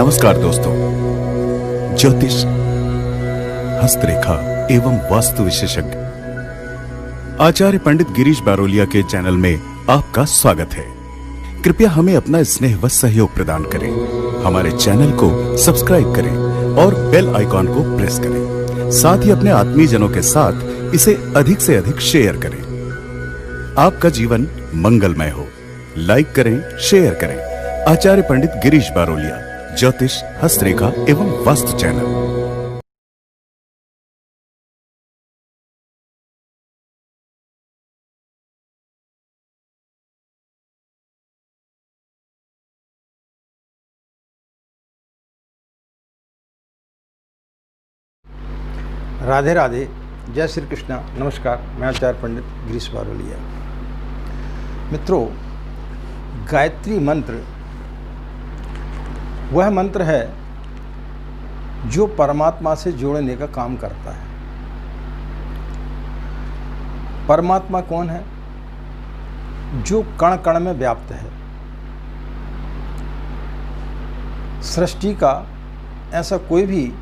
नमस्कार दोस्तों, ज्योतिष, हस्तरेखा एवं वास्तु विशेषज्ञ आचार्य पंडित गिरीश बारोलिया के चैनल में आपका स्वागत है। कृपया हमें अपना स्नेह व सहयोग प्रदान करें। हमारे चैनल को सब्सक्राइब करें और बेल आइकॉन को प्रेस करें। साथ ही अपने आत्मीयजनों के साथ इसे अधिक से अधिक शेयर करें। आपका जीवन मंगलमय हो। लाइक करें, शेयर करें। आचार्य पंडित गिरीश बारोलिया, ज्योतिष, हस्तरेखा एवं वास्तु चैनल। राधे राधे, जय श्री कृष्णा। नमस्कार, मैं आचार्य पंडित गिरीश बारोलिया। मित्रों, गायत्री मंत्र वह मंत्र है जो परमात्मा से जोड़ने का काम करता है। परमात्मा कौन है? जो कण कण में व्याप्त है। सृष्टि का ऐसा कोई भी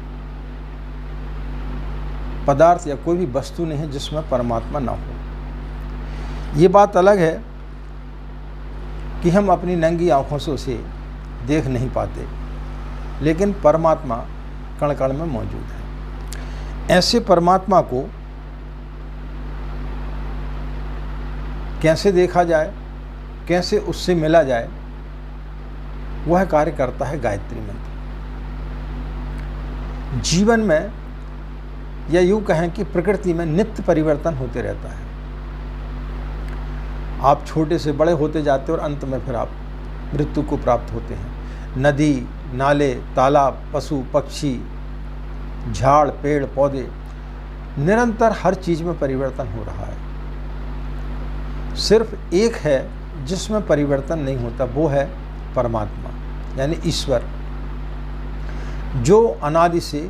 पदार्थ या कोई भी वस्तु नहीं है जिसमें परमात्मा ना हो। ये बात अलग है कि हम अपनी नंगी आंखों से उसे देख नहीं पाते, लेकिन परमात्मा कण कण में मौजूद है। ऐसे परमात्मा को कैसे देखा जाए, कैसे उससे मिला जाए, वह कार्य करता है गायत्री मंत्र। जीवन में या यूँ कहें कि प्रकृति में नित्य परिवर्तन होते रहता है। आप छोटे से बड़े होते जाते और अंत में फिर आप मृत्यु को प्राप्त होते हैं। नदी, नाले, तालाब, पशु पक्षी, झाड़, पेड़, पौधे, निरंतर हर चीज़ में परिवर्तन हो रहा है। सिर्फ एक है जिसमें परिवर्तन नहीं होता, वो है परमात्मा यानी ईश्वर, जो अनादि से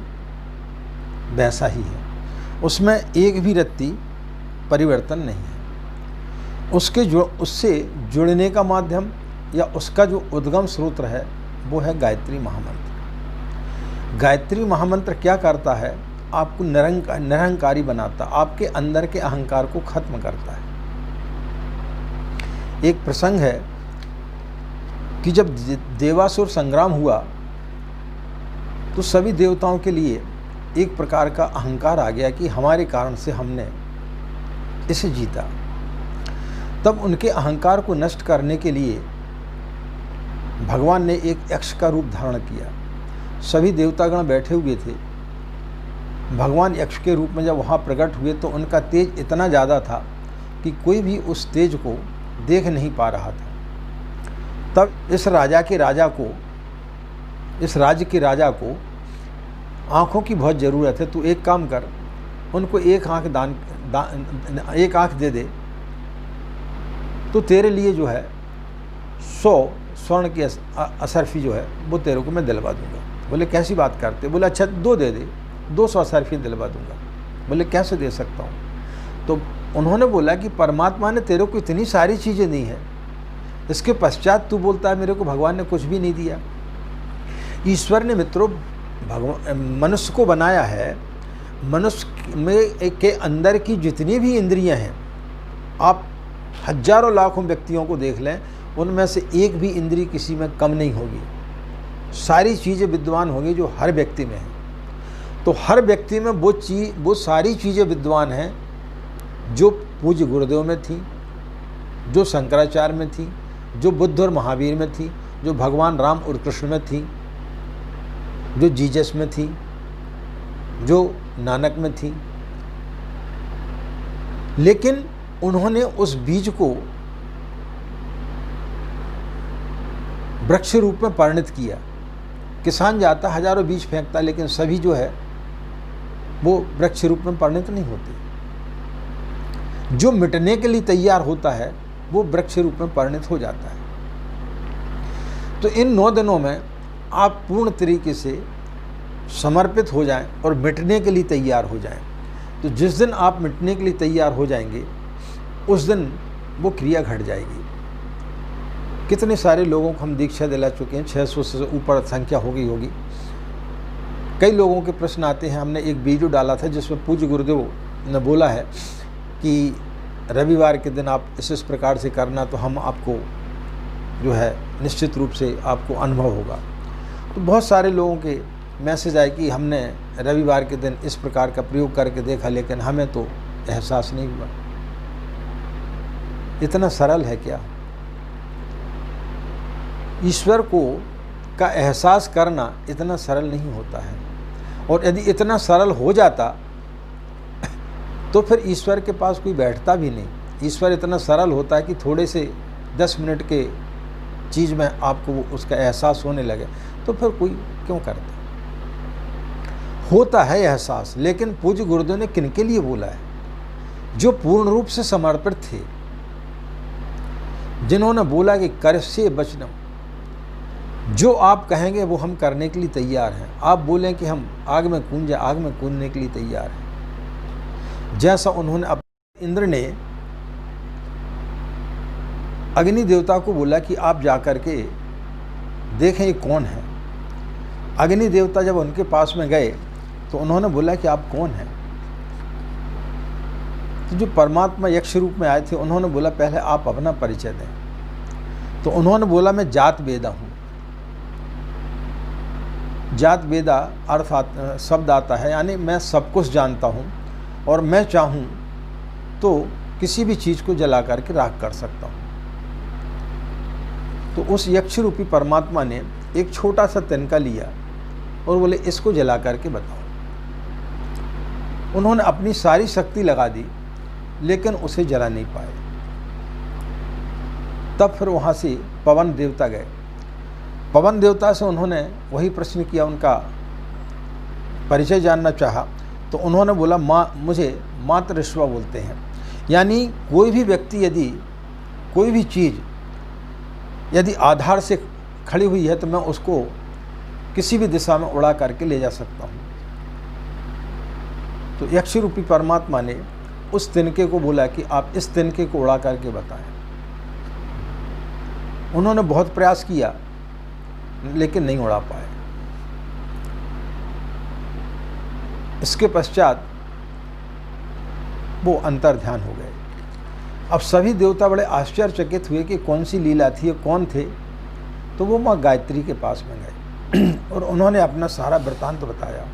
वैसा ही है। उसमें एक भी रत्ती परिवर्तन नहीं है। उससे जुड़ने का माध्यम या उसका जो उद्गम स्रोत है वो है गायत्री महामंत्र। गायत्री महामंत्र क्या करता है? आपको निरहंकारी बनाता, आपके अंदर के अहंकार को खत्म करता है। एक प्रसंग है कि जब देवासुर संग्राम हुआ तो सभी देवताओं के लिए एक प्रकार का अहंकार आ गया कि हमारे कारण से हमने इसे जीता। तब उनके अहंकार को नष्ट करने के लिए भगवान ने एक यक्ष का रूप धारण किया। सभी देवतागण बैठे हुए थे। भगवान यक्ष के रूप में जब वहाँ प्रकट हुए तो उनका तेज इतना ज़्यादा था कि कोई भी उस तेज को देख नहीं पा रहा था। तब इस राज्य के राजा को आँखों की बहुत ज़रूरत है। तू एक काम कर, उनको एक आँख दे दे तो तेरे लिए जो है 100 स्वर्ण की असरफी जो है वो तेरे को मैं दिलवा दूंगा। बोले कैसी बात करते? बोले अच्छा 2 दे दे, 200 असरफी दिलवा दूंगा। बोले कैसे दे सकता हूँ? तो उन्होंने बोला कि परमात्मा ने तेरे को इतनी सारी चीज़ें दी हैं, इसके पश्चात तू बोलता है मेरे को भगवान ने कुछ भी नहीं दिया। ईश्वर ने मित्रों मनुष्य को बनाया है। मनुष्य में के अंदर की जितनी भी इंद्रियां हैं, आप हजारों लाखों व्यक्तियों को देख लें, उनमें से एक भी इंद्री किसी में कम नहीं होगी। सारी चीज़ें विद्वान होंगी जो हर व्यक्ति में है। तो हर व्यक्ति में वो सारी चीज़ें विद्वान हैं जो पूज्य गुरुदेव में थी, जो शंकराचार्य में थी, जो बुद्ध और महावीर में थी, जो भगवान राम और कृष्ण में थी, जो जीसस में थी, जो नानक में थी। लेकिन उन्होंने उस बीज को वृक्ष रूप में परिणत किया। किसान जाता हजारों बीज फेंकता, लेकिन सभी जो है वो वृक्ष रूप में परिणत नहीं होते। जो मिटने के लिए तैयार होता है वो वृक्ष रूप में परिणत हो जाता है। तो इन 9 दिनों में आप पूर्ण तरीके से समर्पित हो जाएं और मिटने के लिए तैयार हो जाएं। तो जिस दिन आप मिटने के लिए तैयार हो जाएंगे उस दिन वो क्रिया घट जाएगी। कितने सारे लोगों को हम दीक्षा दिला चुके हैं, 600 से ऊपर संख्या होगी। कई लोगों के प्रश्न आते हैं। हमने एक वीडियो डाला था जिसमें पूज्य गुरुदेव ने बोला है कि रविवार के दिन आप इस प्रकार से करना, तो हम आपको जो है निश्चित रूप से आपको अनुभव होगा। तो बहुत सारे लोगों के मैसेज आए कि हमने रविवार के दिन इस प्रकार का प्रयोग करके देखा, लेकिन हमें तो एहसास नहीं हुआ। इतना सरल है क्या? ईश्वर को का एहसास करना इतना सरल नहीं होता है। और यदि इतना सरल हो जाता तो फिर ईश्वर के पास कोई बैठता भी नहीं। ईश्वर इतना सरल होता है कि थोड़े से 10 मिनट के चीज़ में आपको उसका एहसास होने लगे, तो फिर कोई क्यों करता? होता है एहसास, लेकिन पूज्य गुरुदेव ने किनके लिए बोला है? जो पूर्ण रूप से समर्पित थे, जिन्होंने बोला कि करस्य वचनम, जो आप कहेंगे वो हम करने के लिए तैयार हैं। आप बोलें कि हम आग में कूद जाए, आग में कूदने के लिए तैयार हैं। जैसा उन्होंने इंद्र ने अग्नि देवता को बोला कि आप जाकर के देखें ये कौन है। अग्नि देवता जब उनके पास में गए तो उन्होंने बोला कि आप कौन हैं। तो जो परमात्मा यक्ष रूप में आए थे, उन्होंने बोला पहले आप अपना परिचय दें। तो उन्होंने बोला मैं जात वेदा हूँ। जात वेदा अर्थ शब्द आता है, यानी मैं सब कुछ जानता हूँ और मैं चाहूँ तो किसी भी चीज़ को जला करके राख कर सकता हूँ। तो उस यक्ष रूपी परमात्मा ने एक छोटा सा तिनका लिया और बोले इसको जला करके बताओ। उन्होंने अपनी सारी शक्ति लगा दी, लेकिन उसे जला नहीं पाए। तब फिर वहाँ से पवन देवता गए। पवन देवता से उन्होंने वही प्रश्न किया, उनका परिचय जानना चाहा। तो उन्होंने बोला मुझे मातृश्वा बोलते हैं। यानी कोई भी व्यक्ति यदि कोई भी चीज़ यदि आधार से खड़ी हुई है तो मैं उसको किसी भी दिशा में उड़ा करके ले जा सकता हूँ। तो यक्ष रूपी परमात्मा ने उस तिनके को बोला कि आप इस तिनके को उड़ा करके बताएं। उन्होंने बहुत प्रयास किया, लेकिन नहीं उड़ा पाए। इसके पश्चात वो अंतर ध्यान हो गए। अब सभी देवता बड़े आश्चर्यचकित हुए कि कौन सी लीला थी, कौन थे। तो वो माँ गायत्री के पास में गए और उन्होंने अपना सारा वृत्तांत बताया।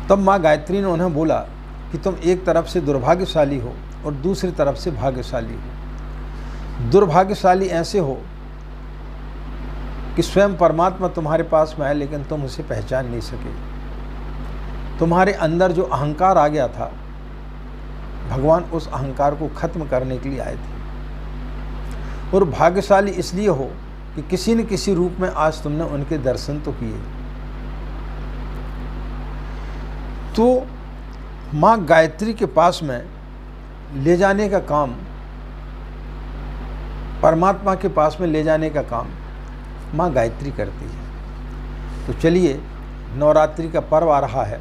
तब माँ गायत्री ने उन्हें बोला कि तुम एक तरफ से दुर्भाग्यशाली हो और दूसरी तरफ से भाग्यशाली हो। दुर्भाग्यशाली ऐसे हो कि स्वयं परमात्मा तुम्हारे पास में आए, लेकिन तुम उसे पहचान नहीं सके। तुम्हारे अंदर जो अहंकार आ गया था, भगवान उस अहंकार को खत्म करने के लिए आए थे। और भाग्यशाली इसलिए हो कि किसी न किसी रूप में आज तुमने उनके दर्शन तो किए। तो माँ गायत्री के पास में ले जाने का काम, परमात्मा के पास में ले जाने का काम माँ गायत्री करती है। तो चलिए, नवरात्रि का पर्व आ रहा है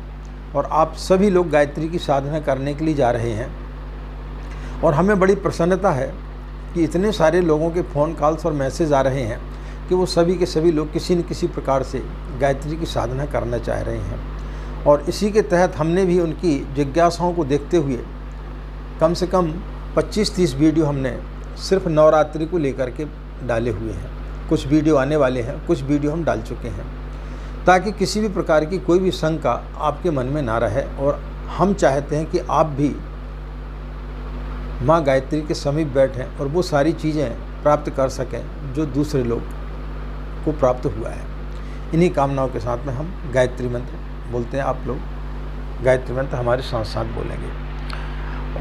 और आप सभी लोग गायत्री की साधना करने के लिए जा रहे हैं। और हमें बड़ी प्रसन्नता है कि इतने सारे लोगों के फ़ोन कॉल्स और मैसेज आ रहे हैं कि वो सभी के सभी लोग किसी न किसी प्रकार से गायत्री की साधना करना चाह रहे हैं। और इसी के तहत हमने भी उनकी जिज्ञासाओं को देखते हुए कम से कम 25-30 वीडियो हमने सिर्फ नवरात्रि को लेकर के डाले हुए हैं। कुछ वीडियो आने वाले हैं, कुछ वीडियो हम डाल चुके हैं, ताकि किसी भी प्रकार की कोई भी शंका आपके मन में ना रहे। और हम चाहते हैं कि आप भी माँ गायत्री के समीप बैठें और वो सारी चीज़ें प्राप्त कर सकें जो दूसरे लोग को प्राप्त हुआ है। इन्हीं कामनाओं के साथ में हम गायत्री मंत्र बोलते हैं। आप लोग गायत्री मंत्र हमारे साथ साथ बोलेंगे।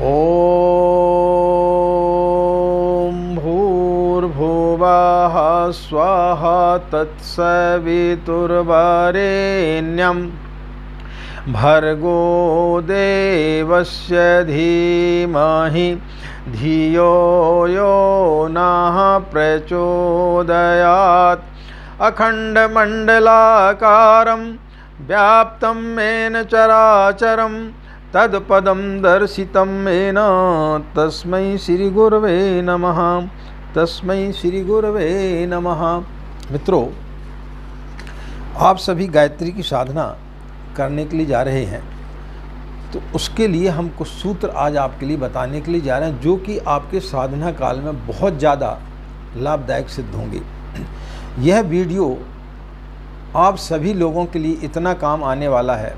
ओम भूर्भुवः स्वाहा तत्सवितुर्वरेण्यं भर्गो देवस्य धीमहि धियो यो नः प्रचोदयात्। अखण्डमण्डलाकारं व्याप्तं येन चराचरं तत्पदं दर्शितं येन तस्मै श्रीगुरवे नमः। तस्मै श्री गुरवे नमः। मित्रों, आप सभी गायत्री की साधना करने के लिए जा रहे हैं, तो उसके लिए हम कुछ सूत्र आज आपके लिए बताने के लिए जा रहे हैं, जो कि आपके साधना काल में बहुत ज़्यादा लाभदायक सिद्ध होंगे। यह वीडियो आप सभी लोगों के लिए इतना काम आने वाला है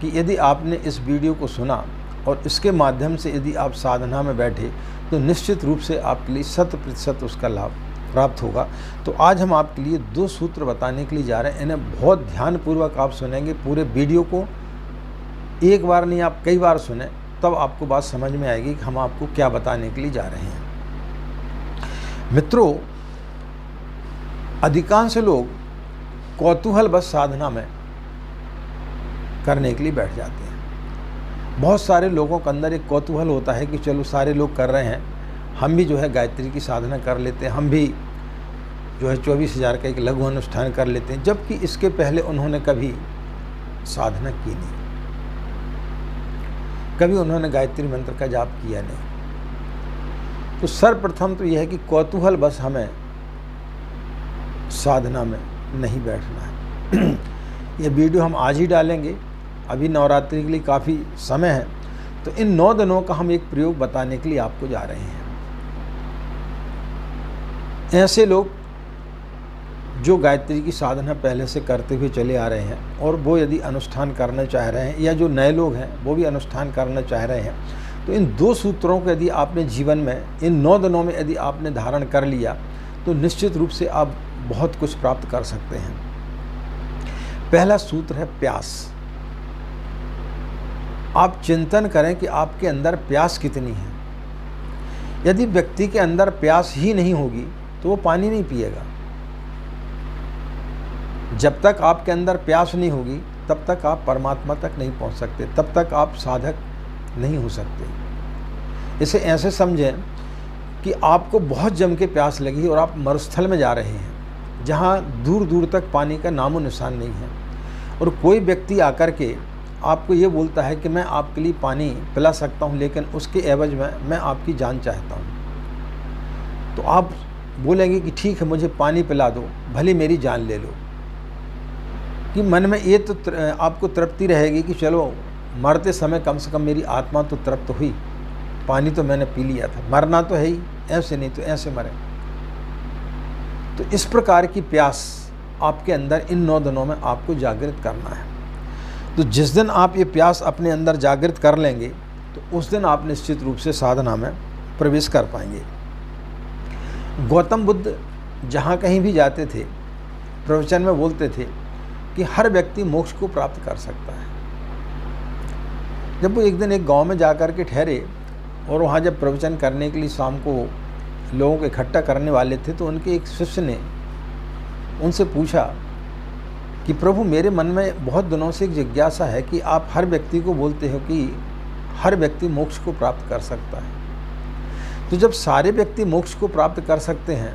कि यदि आपने इस वीडियो को सुना और इसके माध्यम से यदि आप साधना में बैठे तो निश्चित रूप से आपके लिए 100% उसका लाभ प्राप्त होगा। तो आज हम आपके लिए 2 सूत्र बताने के लिए जा रहे हैं। इन्हें बहुत ध्यानपूर्वक आप सुनेंगे। पूरे वीडियो को एक बार नहीं, आप कई बार सुने, तब आपको बात समझ में आएगी कि हम आपको क्या बताने के लिए जा रहे हैं। मित्रों, अधिकांश लोग कौतूहल बस साधना में करने के लिए बैठ जाते हैं। बहुत सारे लोगों के अंदर एक कौतूहल होता है कि चलो सारे लोग कर रहे हैं, हम भी जो है गायत्री की साधना कर लेते हैं, हम भी जो है 24,000 का एक लघु अनुष्ठान कर लेते हैं, जबकि इसके पहले उन्होंने कभी साधना की नहीं, कभी उन्होंने गायत्री मंत्र का जाप किया नहीं। तो सर्वप्रथम तो यह है कि कौतूहल बस हमें साधना में नहीं बैठना है। यह वीडियो हम आज ही डालेंगे, अभी नवरात्रि के लिए काफ़ी समय है, तो इन 9 दिनों का हम एक प्रयोग बताने के लिए आपको जा रहे हैं। ऐसे लोग जो गायत्री की साधना पहले से करते हुए चले आ रहे हैं और वो यदि अनुष्ठान करना चाह रहे हैं, या जो नए लोग हैं वो भी अनुष्ठान करना चाह रहे हैं, तो इन 2 सूत्रों को यदि आपने जीवन में इन 9 दिनों में यदि आपने धारण कर लिया तो निश्चित रूप से आप बहुत कुछ प्राप्त कर सकते हैं। पहला सूत्र है प्यास। आप चिंतन करें कि आपके अंदर प्यास कितनी है। यदि व्यक्ति के अंदर प्यास ही नहीं होगी तो वो पानी नहीं पिएगा। जब तक आपके अंदर प्यास नहीं होगी तब तक आप परमात्मा तक नहीं पहुंच सकते, तब तक आप साधक नहीं हो सकते। इसे ऐसे समझें कि आपको बहुत जम के प्यास लगी और आप मरुस्थल में जा रहे हैं जहाँ दूर दूर तक पानी का नामो निशान नहीं है, और कोई व्यक्ति आकर के आपको ये बोलता है कि मैं आपके लिए पानी पिला सकता हूँ, लेकिन उसके एवज में मैं आपकी जान चाहता हूँ। तो आप बोलेंगे कि ठीक है, मुझे पानी पिला दो, भले मेरी जान ले लो। कि मन में ये तो आपको तृप्ति रहेगी कि चलो मरते समय कम से कम मेरी आत्मा तो तृप्त हुई, पानी तो मैंने पी लिया था, मरना तो है ही, ऐसे नहीं तो ऐसे मरे। तो इस प्रकार की प्यास आपके अंदर इन 9 दिनों में आपको जागृत करना है। तो जिस दिन आप ये प्यास अपने अंदर जागृत कर लेंगे तो उस दिन आप निश्चित रूप से साधना में प्रवेश कर पाएंगे। गौतम बुद्ध जहाँ कहीं भी जाते थे प्रवचन में बोलते थे कि हर व्यक्ति मोक्ष को प्राप्त कर सकता है। जब वो एक दिन एक गांव में जाकर के ठहरे और वहाँ जब प्रवचन करने के लिए शाम को लोगों को इकट्ठा करने वाले थे, तो उनके एक शिष्य ने उनसे पूछा कि प्रभु, मेरे मन में बहुत दिनों से एक जिज्ञासा है कि आप हर व्यक्ति को बोलते हो कि हर व्यक्ति मोक्ष को प्राप्त कर सकता है, तो जब सारे व्यक्ति मोक्ष को प्राप्त कर सकते हैं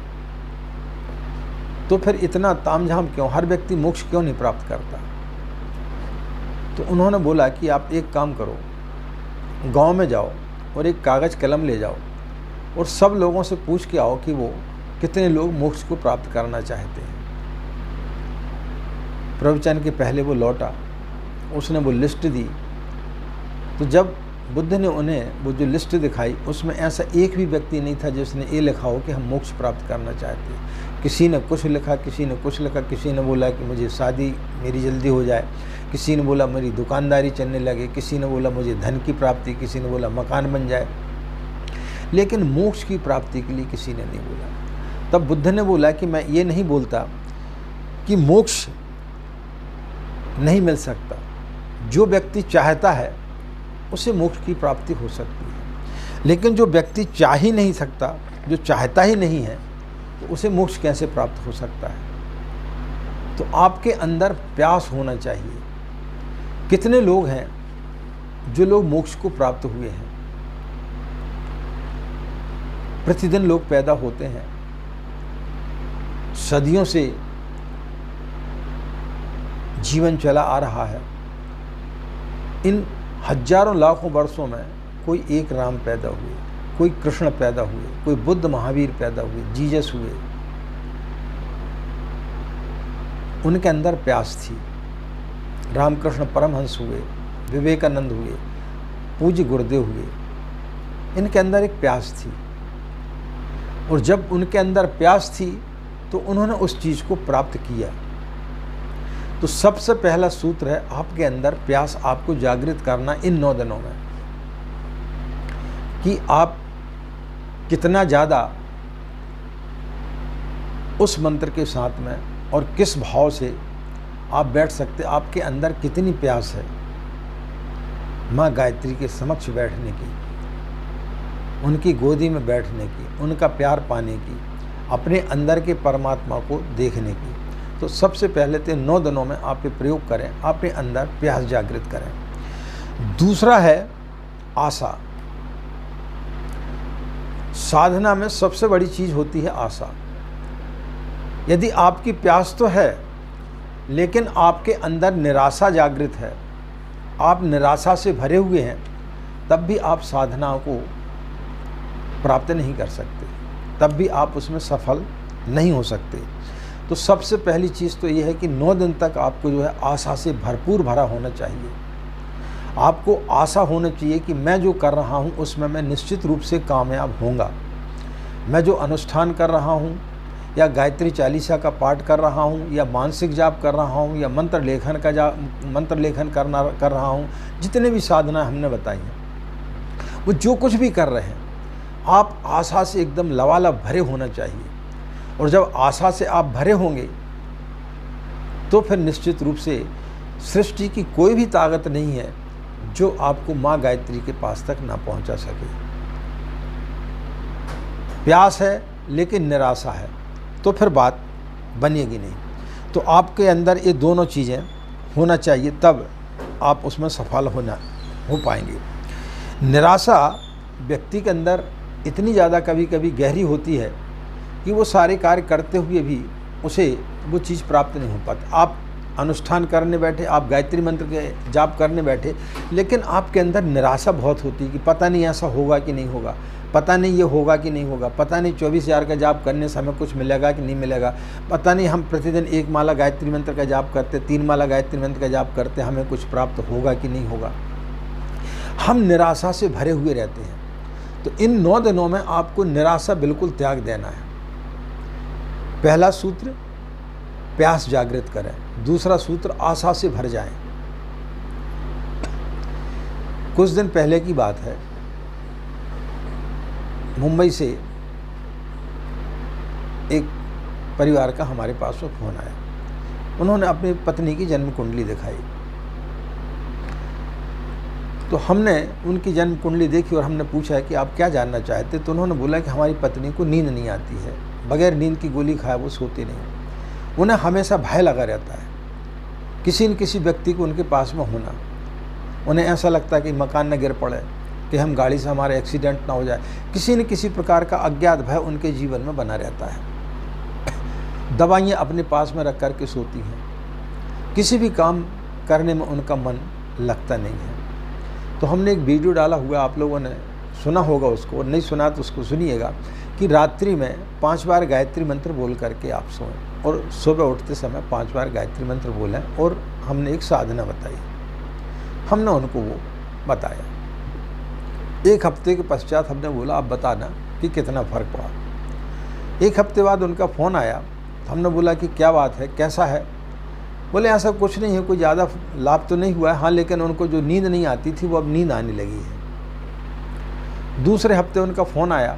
तो फिर इतना तामझाम क्यों, हर व्यक्ति मोक्ष क्यों नहीं प्राप्त करता? तो उन्होंने बोला कि आप एक काम करो, गांव में जाओ और एक कागज़ कलम ले जाओ और सब लोगों से पूछ के आओ कि वो कितने लोग मोक्ष को प्राप्त करना चाहते हैं। प्रवचन के पहले वो लौटा, उसने वो लिस्ट दी। तो जब बुद्ध ने उन्हें वो जो लिस्ट दिखाई, उसमें ऐसा एक भी व्यक्ति नहीं था जिसने ये लिखा हो कि हम मोक्ष प्राप्त करना चाहते हैं। किसी ने कुछ लिखा, किसी ने कुछ लिखा, किसी ने बोला कि मुझे शादी मेरी जल्दी हो जाए, किसी ने बोला मेरी दुकानदारी चलने लगे, किसी ने बोला मुझे धन की प्राप्ति, किसी ने बोला मकान बन जाए, लेकिन मोक्ष की प्राप्ति के लिए किसी ने नहीं बोला। तब बुद्ध ने बोला कि मैं ये नहीं बोलता कि मोक्ष नहीं मिल सकता, जो व्यक्ति चाहता है उसे मोक्ष की प्राप्ति हो सकती है, लेकिन जो व्यक्ति चाह ही नहीं सकता, जो चाहता ही नहीं है, तो उसे मोक्ष कैसे प्राप्त हो सकता है? तो आपके अंदर प्यास होना चाहिए। कितने लोग हैं जो लोग मोक्ष को प्राप्त हुए हैं? प्रतिदिन लोग पैदा होते हैं, सदियों से जीवन चला आ रहा है। इन हजारों लाखों वर्षों में कोई एक राम पैदा हुए, कोई कृष्ण पैदा हुए, कोई बुद्ध महावीर पैदा हुए, जीसस हुए, उनके अंदर प्यास थी। रामकृष्ण परमहंस हुए, विवेकानंद हुए, पूज्य गुरुदेव हुए, इनके अंदर एक प्यास थी। और जब उनके अंदर प्यास थी तो उन्होंने उस चीज़ को प्राप्त किया। तो सबसे पहला सूत्र है आपके अंदर प्यास आपको जागृत करना इन 9 दिनों में, कि आप कितना ज़्यादा उस मंत्र के साथ में और किस भाव से आप बैठ सकते, आपके अंदर कितनी प्यास है माँ गायत्री के समक्ष बैठने की, उनकी गोदी में बैठने की, उनका प्यार पाने की, अपने अंदर के परमात्मा को देखने की। तो सबसे पहले तो 9 दिनों में आप ये प्रयोग करें, अपने अंदर प्यास जागृत करें। दूसरा है आशा। साधना में सबसे बड़ी चीज़ होती है आशा। यदि आपकी प्यास तो है लेकिन आपके अंदर निराशा जागृत है, आप निराशा से भरे हुए हैं, तब भी आप साधना को प्राप्त नहीं कर सकते, तब भी आप उसमें सफल नहीं हो सकते। तो सबसे पहली चीज़ तो ये है कि 9 दिन तक आपको जो है आशा से भरपूर भरा होना चाहिए। आपको आशा होना चाहिए कि मैं जो कर रहा हूँ उसमें मैं निश्चित रूप से कामयाब होऊंगा। मैं जो अनुष्ठान कर रहा हूँ या गायत्री चालीसा का पाठ कर रहा हूँ या मानसिक जाप कर रहा हूँ या मंत्र लेखन कर रहा हूँ, जितने भी साधना हमने बताई हैं, वो जो कुछ भी कर रहे हैं, आप आशा से एकदम लबालब भरे होना चाहिए। और जब आशा से आप भरे होंगे तो फिर निश्चित रूप से सृष्टि की कोई भी ताकत नहीं है जो आपको माँ गायत्री के पास तक ना पहुँचा सके। प्यास है लेकिन निराशा है तो फिर बात बनेगी नहीं। तो आपके अंदर ये दोनों चीज़ें होना चाहिए, तब आप उसमें सफल हो पाएंगे। निराशा व्यक्ति के अंदर इतनी ज़्यादा कभी कभी गहरी होती है कि वो सारे कार्य करते हुए भी उसे वो चीज़ प्राप्त नहीं हो पाती। आप अनुष्ठान करने बैठे, आप गायत्री मंत्र के जाप करने बैठे, लेकिन आपके अंदर निराशा बहुत होती है कि पता नहीं ऐसा होगा कि नहीं होगा, पता नहीं ये होगा कि नहीं होगा, पता नहीं 24,000 का जाप करने से हमें कुछ मिलेगा कि नहीं मिलेगा, पता नहीं हम प्रतिदिन 1 माला गायत्री मंत्र का जाप करते, 3 माला गायत्री मंत्र का जाप करते, हमें कुछ प्राप्त होगा कि नहीं होगा। हम निराशा से भरे हुए रहते हैं। तो इन 9 दिनों में आपको निराशा बिल्कुल त्याग देना है। पहला सूत्र प्यास जागृत करें, दूसरा सूत्र आशा से भर जाएं। कुछ दिन पहले की बात है, मुंबई से एक परिवार का हमारे पास में फोन आया। उन्होंने अपनी पत्नी की जन्म कुंडली दिखाई। तो हमने उनकी जन्म कुंडली देखी और हमने पूछा कि आप क्या जानना चाहते। तो उन्होंने बोला कि हमारी पत्नी को नींद नहीं आती है, बगैर नींद की गोली खाए वो सोती नहीं, उन्हें हमेशा भय लगा रहता है किसी न किसी व्यक्ति को उनके पास में होना। उन्हें ऐसा लगता है कि मकान न गिर पड़े, कि हम गाड़ी से हमारा एक्सीडेंट ना हो जाए, किसी न किसी प्रकार का अज्ञात भय उनके जीवन में बना रहता है। दवाइयाँ अपने पास में रख कर के सोती हैं, किसी भी काम करने में उनका मन लगता नहीं है। तो हमने एक वीडियो डाला हुआ, आप लोगों ने सुना होगा उसको, और नहीं सुना तो उसको सुनिएगा, कि रात्रि में 5 बार गायत्री मंत्र बोल करके आप सोएं और सुबह उठते समय 5 बार गायत्री मंत्र बोलें। और हमने एक साधना बताई, हमने उनको वो बताया। 1 हफ्ते के पश्चात हमने बोला आप बताना कि कितना फ़र्क पड़ा। 1 हफ्ते बाद उनका फ़ोन आया, हमने बोला कि क्या बात है, कैसा है। बोले ऐसा कुछ नहीं है, कोई ज़्यादा लाभ तो नहीं हुआ है, हाँ लेकिन उनको जो नींद नहीं आती थी वो अब नींद आने लगी है। दूसरे हफ्ते उनका फ़ोन आया,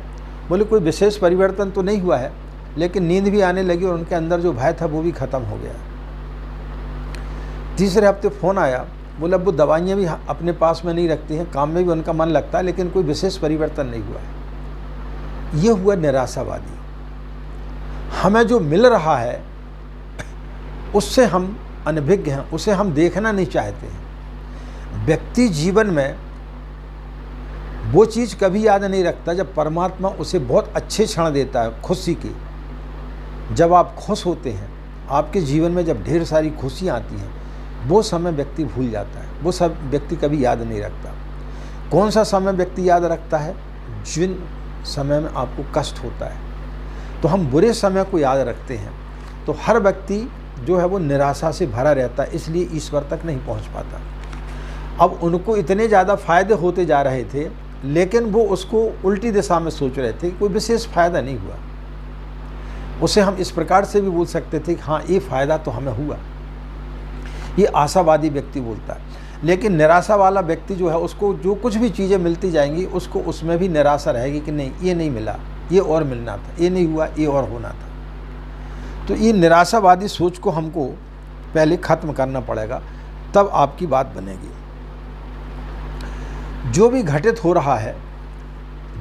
बोले कोई विशेष परिवर्तन तो नहीं हुआ है, लेकिन नींद भी आने लगी और उनके अंदर जो भय था वो भी ख़त्म हो गया। तीसरे हफ्ते फ़ोन आया, बोले अब वो दवाइयाँ भी अपने पास में नहीं रखती हैं, काम में भी उनका मन लगता है, लेकिन कोई विशेष परिवर्तन नहीं हुआ है। ये हुआ निराशावादी। हमें जो मिल रहा है उससे हम अनभिज्ञ हैं, उसे हम देखना नहीं चाहते हैं। व्यक्ति जीवन में वो चीज़ कभी याद नहीं रखता जब परमात्मा उसे बहुत अच्छे क्षण देता है, खुशी की। जब आप खुश होते हैं, आपके जीवन में जब ढेर सारी खुशियाँ आती हैं, वो समय व्यक्ति भूल जाता है, वो सब व्यक्ति कभी याद नहीं रखता। कौन सा समय व्यक्ति याद रखता है? जिन समय में आपको कष्ट होता है। तो हम बुरे समय को याद रखते हैं, तो हर व्यक्ति जो है वो निराशा से भरा रहता है, इसलिए ईश्वर तक नहीं पहुंच पाता। अब उनको इतने ज़्यादा फायदे होते जा रहे थे, लेकिन वो उसको उल्टी दिशा में सोच रहे थे, कोई विशेष फायदा नहीं हुआ। उसे हम इस प्रकार से भी बोल सकते थे कि हाँ, ये फायदा तो हमें हुआ। ये आशावादी व्यक्ति बोलता है। लेकिन निराशा वाला व्यक्ति जो है, उसको जो कुछ भी चीज़ें मिलती जाएंगी, उसको उसमें भी निराशा रहेगी कि नहीं, ये नहीं मिला, ये और मिलना था, ये नहीं हुआ, ये और होना था। तो ये निराशावादी सोच को हमको पहले ख़त्म करना पड़ेगा, तब आपकी बात बनेगी। जो भी घटित हो रहा है,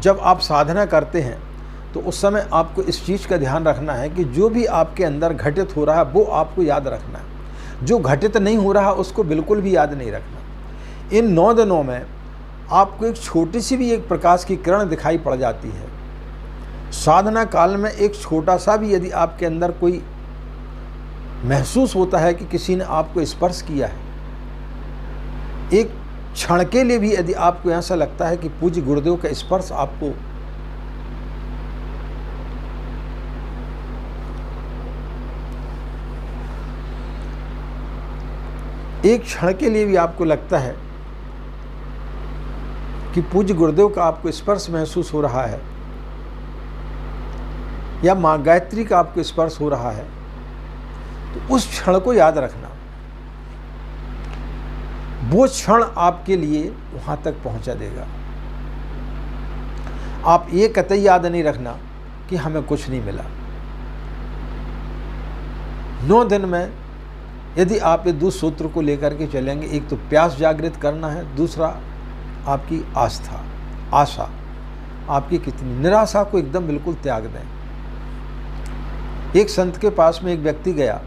जब आप साधना करते हैं तो उस समय आपको इस चीज़ का ध्यान रखना है कि जो भी आपके अंदर घटित हो रहा है वो आपको याद रखना है। जो घटित नहीं हो रहा उसको बिल्कुल भी याद नहीं रखना। इन 9 दिनों में आपको एक छोटी सी भी एक प्रकाश की किरण दिखाई पड़ जाती है। साधना काल में एक छोटा सा भी यदि आपके अंदर कोई महसूस होता है कि किसी ने आपको स्पर्श किया है, एक क्षण के लिए भी यदि आपको ऐसा लगता है कि पूज्य गुरुदेव का स्पर्श आपको एक क्षण के लिए भी आपको लगता है कि पूज्य गुरुदेव का आपको स्पर्श महसूस हो रहा है, या माँ गायत्री का आपको स्पर्श हो रहा है, तो उस क्षण को याद रखना। वो क्षण आपके लिए वहां तक पहुंचा देगा। आप ये कतई याद नहीं रखना कि हमें कुछ नहीं मिला। 9 दिन में यदि आप ये 2 सूत्र को लेकर के चलेंगे, एक तो प्यास जागृत करना है, दूसरा आपकी आस्था, आशा आपकी कितनी, निराशा को एकदम बिल्कुल त्याग दें। एक संत के पास में एक व्यक्ति गया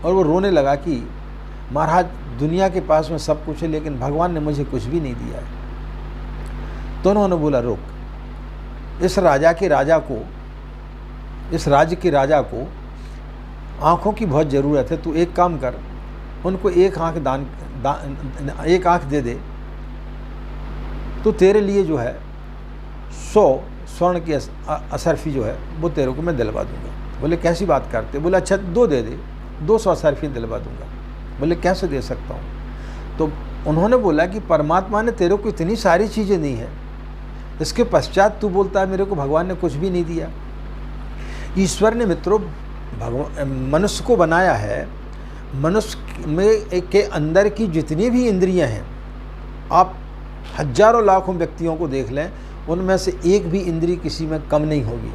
और वो रोने लगा कि महाराज, दुनिया के पास में सब कुछ है लेकिन भगवान ने मुझे कुछ भी नहीं दिया है। तो उन्होंने बोला, रुक, इस राजा के राजा को, इस राज्य के राजा को आँखों की बहुत ज़रूरत है। तू एक काम कर, उनको एक आँख एक आँख दे दे, तो तेरे लिए जो है 100 स्वर्ण की असरफी जो है वो तेरे को मैं दिलवा दूंगा। बोले कैसी बात करते? बोले अच्छा 2 दे दे, 200 असरफी दिलवा दूंगा। बोले कैसे दे सकता हूँ? तो उन्होंने बोला कि परमात्मा ने तेरे को इतनी सारी चीज़ें दी हैं, इसके पश्चात तू बोलता है मेरे को भगवान ने कुछ भी नहीं दिया। ईश्वर ने मित्रों मनुष्य को बनाया है। मनुष्य में के अंदर की जितनी भी इंद्रियां हैं, आप हजारों लाखों व्यक्तियों को देख लें, उनमें से एक भी इंद्रिय किसी में कम नहीं होगी।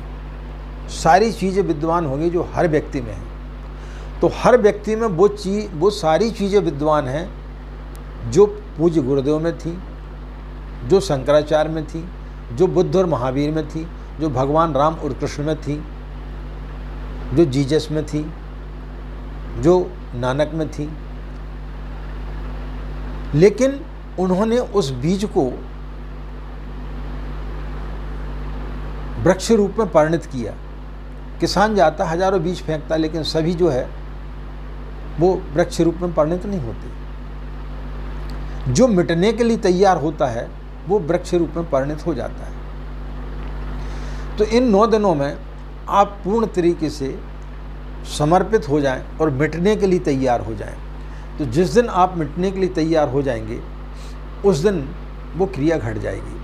सारी चीज़ें विद्वान होंगी जो हर व्यक्ति में है। तो हर व्यक्ति में वो सारी चीज़ें विद्वान हैं जो पूज्य गुरुदेव में थी, जो शंकराचार्य में थी, जो बुद्ध और महावीर में थी, जो भगवान राम और कृष्ण में थी, जो जीसस में थी, जो नानक में थी। लेकिन उन्होंने उस बीज को वृक्ष रूप में परिणत किया। किसान जाता हजारों बीज फेंकता, लेकिन सभी जो है वो वृक्ष रूप में परिणत नहीं होते। जो मिटने के लिए तैयार होता है वो वृक्ष रूप में परिणत हो जाता है। तो इन 9 दिनों में आप पूर्ण तरीके से समर्पित हो जाएं और मिटने के लिए तैयार हो जाएं। तो जिस दिन आप मिटने के लिए तैयार हो जाएंगे, उस दिन वो क्रिया घट जाएगी।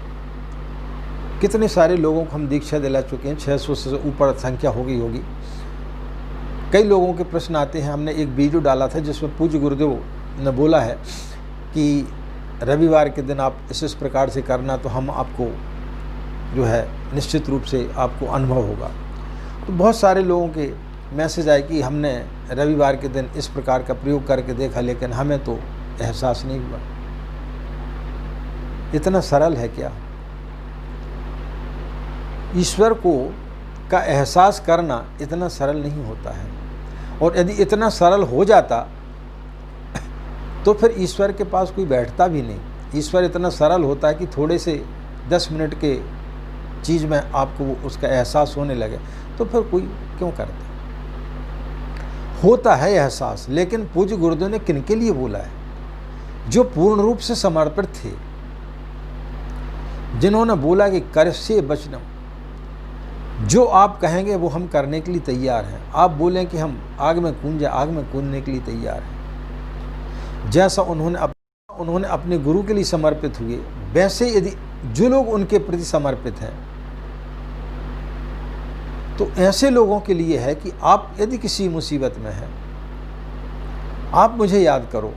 कितने सारे लोगों को हम दीक्षा दिला चुके हैं, 600 से ऊपर संख्या हो गई होगी। कई लोगों के प्रश्न आते हैं। हमने एक वीडियो डाला था जिसमें पूज्य गुरुदेव ने बोला है कि रविवार के दिन आप इस प्रकार से करना, तो हम आपको जो है निश्चित रूप से आपको अनुभव होगा। तो बहुत सारे लोगों के मैसेज आए कि हमने रविवार के दिन इस प्रकार का प्रयोग करके देखा, लेकिन हमें तो एहसास नहीं हुआ। इतना सरल है क्या? ईश्वर को का एहसास करना इतना सरल नहीं होता है। और यदि इतना सरल हो जाता तो फिर ईश्वर के पास कोई बैठता भी नहीं। ईश्वर इतना सरल होता है कि थोड़े से 10 मिनट के चीज़ में आपको उसका एहसास होने लगे, तो फिर कोई क्यों करता? होता है एहसास, लेकिन पूज्य गुरुदेव ने किनके लिए बोला है? जो पूर्ण रूप से समर्पित थे, जिन्होंने बोला कि करसे बचनम, जो आप कहेंगे वो हम करने के लिए तैयार हैं। आप बोलें कि हम आग में कूद जाए, आग में कूदने के लिए तैयार हैं। जैसा उन्होंने अपने गुरु के लिए समर्पित हुए, वैसे यदि जो लोग उनके प्रति समर्पित हैं, तो ऐसे लोगों के लिए है कि आप यदि किसी मुसीबत में हैं, आप मुझे याद करो,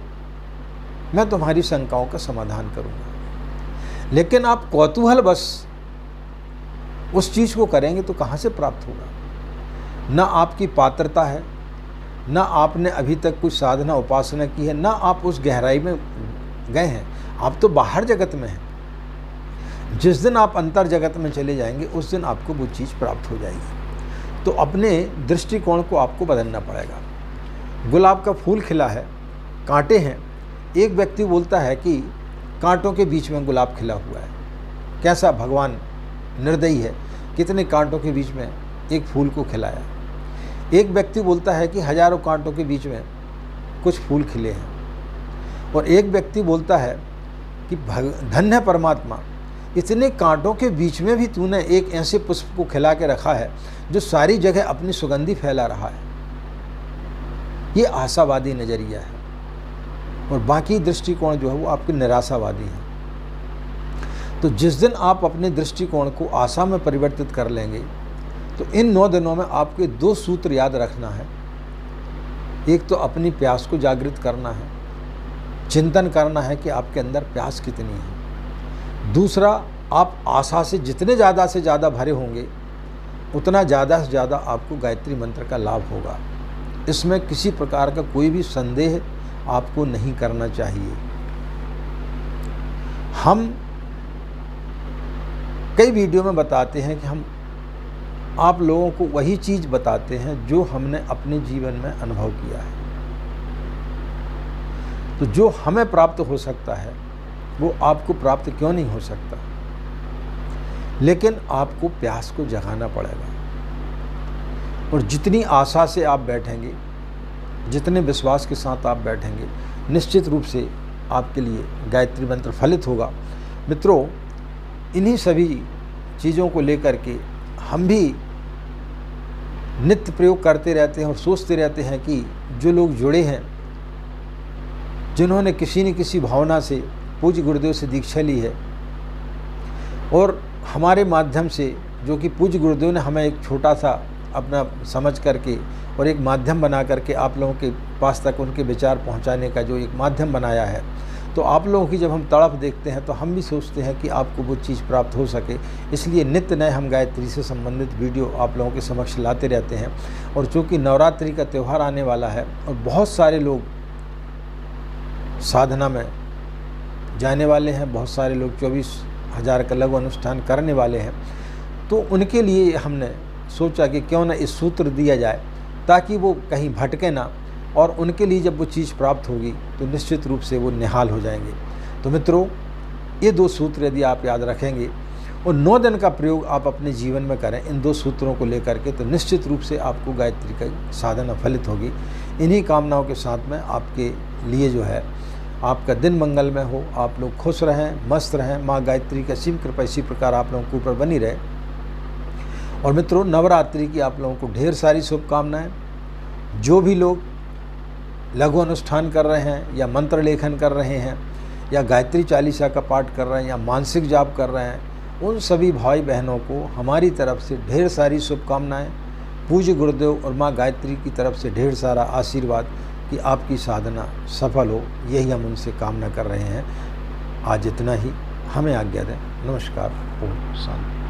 मैं तुम्हारी शंकाओं का समाधान करूंगा। लेकिन आप कौतूहल बस उस चीज़ को करेंगे तो कहाँ से प्राप्त होगा? ना आपकी पात्रता है, ना आपने अभी तक कुछ साधना उपासना की है, ना आप उस गहराई में गए हैं, आप तो बाहर जगत में हैं। जिस दिन आप अंतर जगत में चले जाएंगे उस दिन आपको वो चीज़ प्राप्त हो जाएगी। तो अपने दृष्टिकोण को आपको बदलना पड़ेगा। गुलाब का फूल खिला है, कांटे हैं, एक व्यक्ति बोलता है कि कांटों के बीच में गुलाब खिला हुआ है। कैसा भगवान निर्दयी है, कितने कांटों के बीच में एक फूल को खिलाया। एक व्यक्ति बोलता है कि हजारों कांटों के बीच में कुछ फूल खिले हैं। और एक व्यक्ति बोलता है कि धन्य परमात्मा, इतने कांटों के बीच में भी तूने एक ऐसे पुष्प को खिला के रखा है जो सारी जगह अपनी सुगंधी फैला रहा है। ये आशावादी नज़रिया है, और बाकी दृष्टिकोण जो है वो आपके निराशावादी है। तो जिस दिन आप अपने दृष्टिकोण को आशा में परिवर्तित कर लेंगे, तो इन 9 दिनों में आपके 2 सूत्र याद रखना है। एक तो अपनी प्यास को जागृत करना है, चिंतन करना है कि आपके अंदर प्यास कितनी है। दूसरा, आप आशा से जितने ज़्यादा से ज़्यादा भरे होंगे, उतना ज़्यादा से ज़्यादा आपको गायत्री मंत्र का लाभ होगा। इसमें किसी प्रकार का कोई भी संदेह आपको नहीं करना चाहिए। हम कई वीडियो में बताते हैं कि हम आप लोगों को वही चीज़ बताते हैं जो हमने अपने जीवन में अनुभव किया है। तो जो हमें प्राप्त हो सकता है वो आपको प्राप्त क्यों नहीं हो सकता? लेकिन आपको प्यास को जगाना पड़ेगा। और जितनी आशा से आप बैठेंगे, जितने विश्वास के साथ आप बैठेंगे, निश्चित रूप से आपके लिए गायत्री मंत्र फलित होगा। मित्रों, इन्हीं सभी चीज़ों को लेकर के हम भी नित्य प्रयोग करते रहते हैं और सोचते रहते हैं कि जो लोग जुड़े हैं, जिन्होंने किसी न किसी भावना से पूज्य गुरुदेव से दीक्षा ली है, और हमारे माध्यम से, जो कि पूज्य गुरुदेव ने हमें एक छोटा सा अपना समझ करके और एक माध्यम बना करके आप लोगों के पास तक उनके विचार पहुंचाने का जो एक माध्यम बनाया है, तो आप लोगों की जब हम तड़प देखते हैं तो हम भी सोचते हैं कि आपको वो चीज़ प्राप्त हो सके। इसलिए नित्य नए हम गायत्री से संबंधित वीडियो आप लोगों के समक्ष लाते रहते हैं। और चूँकि नवरात्रि का त्यौहार आने वाला है और बहुत सारे लोग साधना में जाने वाले हैं, बहुत सारे लोग 24,000 का लघु अनुष्ठान करने वाले हैं, तो उनके लिए हमने सोचा कि क्यों ना इस सूत्र दिया जाए ताकि वो कहीं भटके ना, और उनके लिए जब वो चीज़ प्राप्त होगी तो निश्चित रूप से वो निहाल हो जाएंगे। तो मित्रों, ये 2 सूत्र यदि आप याद रखेंगे और 9 दिन का प्रयोग आप अपने जीवन में करें इन 2 सूत्रों को लेकर के, तो निश्चित रूप से आपको गायत्री का साधना फलित होगी। इन्हीं कामनाओं के साथ में आपके लिए जो है आपका दिन मंगलमय हो, आप लोग खुश रहें, मस्त रहें, माँ गायत्री की असीम कृपा इसी प्रकार आप लोगों के ऊपर बनी रहे। और मित्रों, नवरात्रि की आप लोगों को ढेर सारी शुभकामनाएं। जो भी लोग लघु अनुष्ठान कर रहे हैं या मंत्र लेखन कर रहे हैं या गायत्री चालीसा का पाठ कर रहे हैं या मानसिक जाप कर रहे हैं, उन सभी भाई बहनों को हमारी तरफ से ढेर सारी शुभकामनाएं। पूज्य गुरुदेव और माँ गायत्री की तरफ से ढेर सारा आशीर्वाद कि आपकी साधना सफल हो, यही हम उनसे कामना कर रहे हैं। आज इतना ही, हमें आज्ञा दें। नमस्कार। ओम शांति।